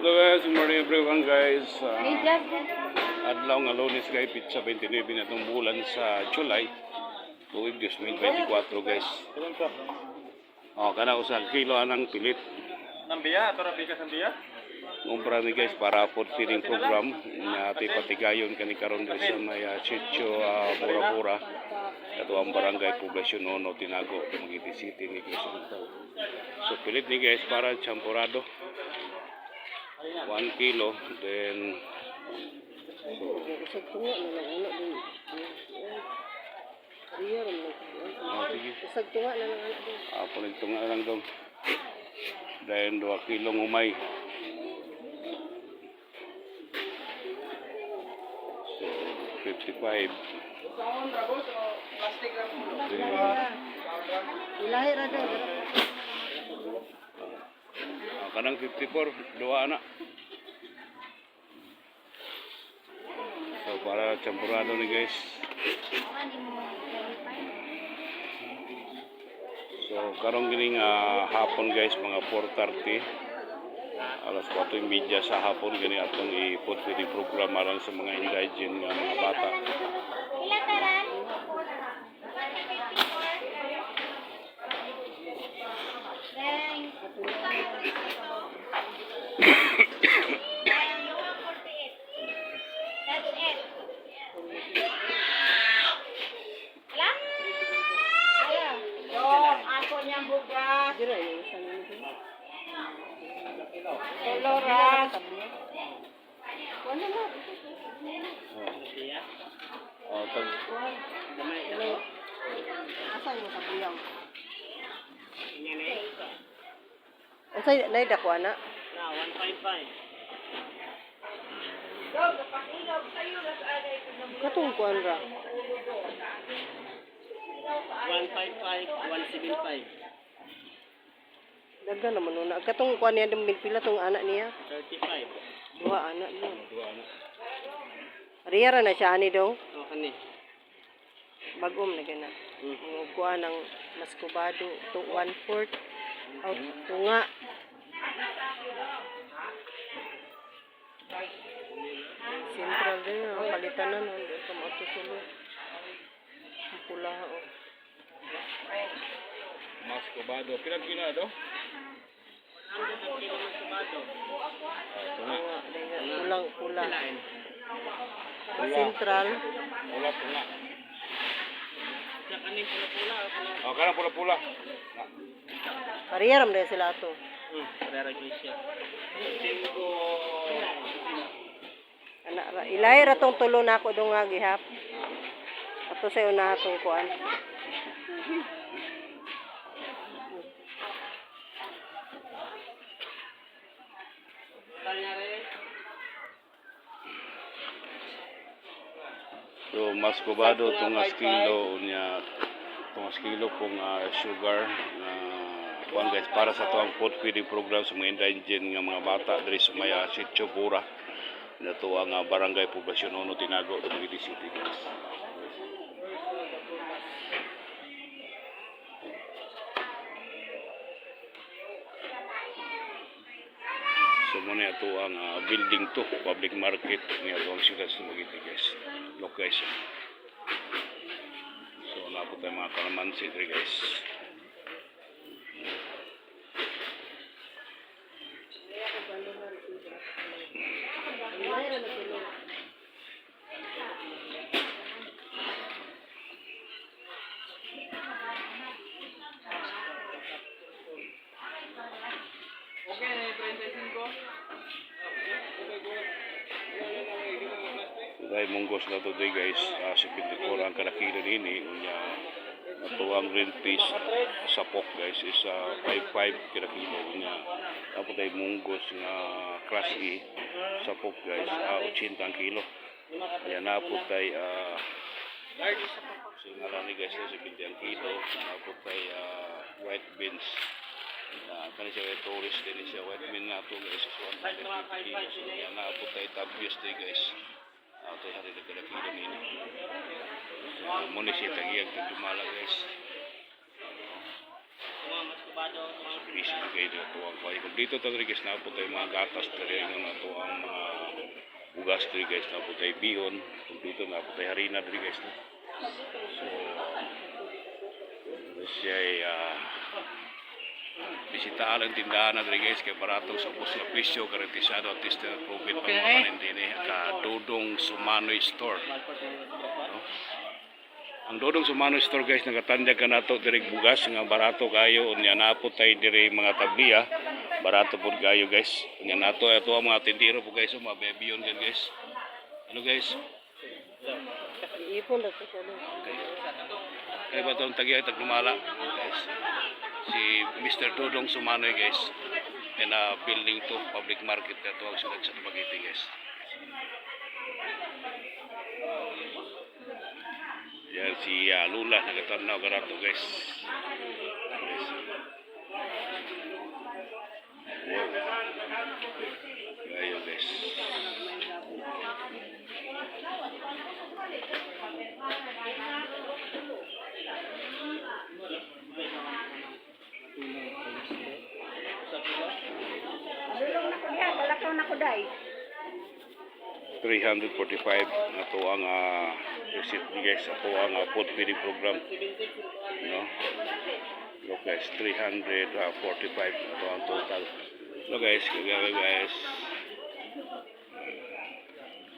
Hello guys, good morning everyone guys. Adlaw nga Lunes guys, pizza 29 na itong bulan sa July. Tuwig 2024 guys. Kana usang kilo anang pilit. Nambiya, ato ra bigas nambiya. Ngumpra ni guys para food feeding program na ati patigayon kani karon guys sa may Chicho Bura-Bura. Ito ang barangay Poblacion 1 Tinago, Dumaguete City ni guys. So pilit ni guys para champurado. 1 kilo then tunga lang dong then 2 kilo umay so 55 kanang 54 dua anak. So para champurado ni guys. So karong gining hapon guys mga 4:30 alas 4:30 sa hapon gani atong i-food feeding program alang sa mga indigent nga mga bata. Unsay nay dako ana? Na 155. Katong kuan ra. 155, 175. Daga naman una. Katong kuan niya dum pila tong anak niya? 35. Dua anak niya. Dua anak. Riyara na siya ani dong. Oh, kani. Bagom na gana. Kuan ang mas kubado to 1/4 out tunga. Central din ang palitan na nun. Dito mo ito sulod. Ang pula o. Mas kubado. Pilang kilo do? Tunga. Pulang pula. Central. Pula tunga. Sa kaning pula-pula. Kanang pula-pula. Pariyaram din sila ato. Para siya. Anak ra ilay ra tong tulo na ako dong nga gihap. Ato sa una atong kuan. So mas kubado tungas kilo unya tungas kilo kung sugar na kuan guys para sa tuang food feeding program sa mga indigent nga mga bata diri sa may Chicho Bura. Nato ang barangay Poblacion 1 Tinago, Dumaguete City guys. So muna ito ang building to, public market niya ito ang siyudad sa Dumaguete guys. Location. So napot tayo mga kalamansi diri guys. Okay, 35. Dahil munggos na to day guys, sa 54 ang kalakilo nini, unya natuang green fish sa pork guys is 55 kalakilo unya. Tapos tayo munggos nga class E sa pork guys, 80 ang kilo. Ayan na po tayo singalan ni guys sa 70 ang kilo. Tapos tayo white beans. Kani siya tourist din siya white bean na to guys is 150 kilos. Ayan na po tayo tabios tayo guys. Ito yung harili ka na kilo nini. Muna siya tagiyag ito dumala guys. Kubado, Easy kay dito ang kay kompleto ta diri guys na po tayo mga gatas diri nga ato ang mga ugas diri guys na po tayo bihon kompleto na po tayo harina diri guys na. So siya ay bisita ang tindahan na diri guys kay barato sa ubos nga presyo garantisado at least na profit pa mga panindini ka Dodong Sumanoy Store. No? Ang Dodong Sumanoy Store guys nagatandya ka nato diri bugas nga barato kayo unya napo tay diri mga tablia barato pud kayo guys unya nato ato ang mga tindero po guys mga bebiyon gan guys. Ano guys? Iipon na to siya. Okay. Kaya ba itong tagya taglumala guys? Si Mr. Dodong Sumanoy guys in a building to public market ito ang sulat sa Dumaguete guys. Yan si Lula nagatanaw karato guys. Guys. Wow. Ayo guys. Dulong na ko diha, balakaw na ko day. 345 ato ang receipt ni guys ato ang food feeding program no look guys 345 ato ang total so guys kung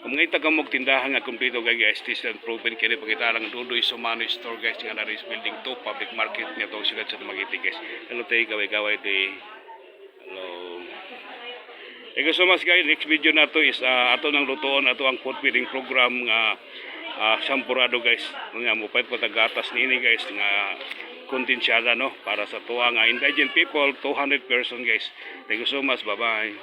ngay tagamog tindahan nga kumpleto guys this and proven kini pagkita lang Dodong Sumanoy Store guys nga na building 2 public market nga to sila sa Dumaguete guys hello tayo kaway tayo hello. Thank you so much guys. Next video na to is ato nang lutoon ato ang food feeding program nga sampurado guys. Nga mo pay patagatas niini guys nga kontinsyada no para sa tuwa nga indigent people 200 person guys. Thank you so much. Bye-bye.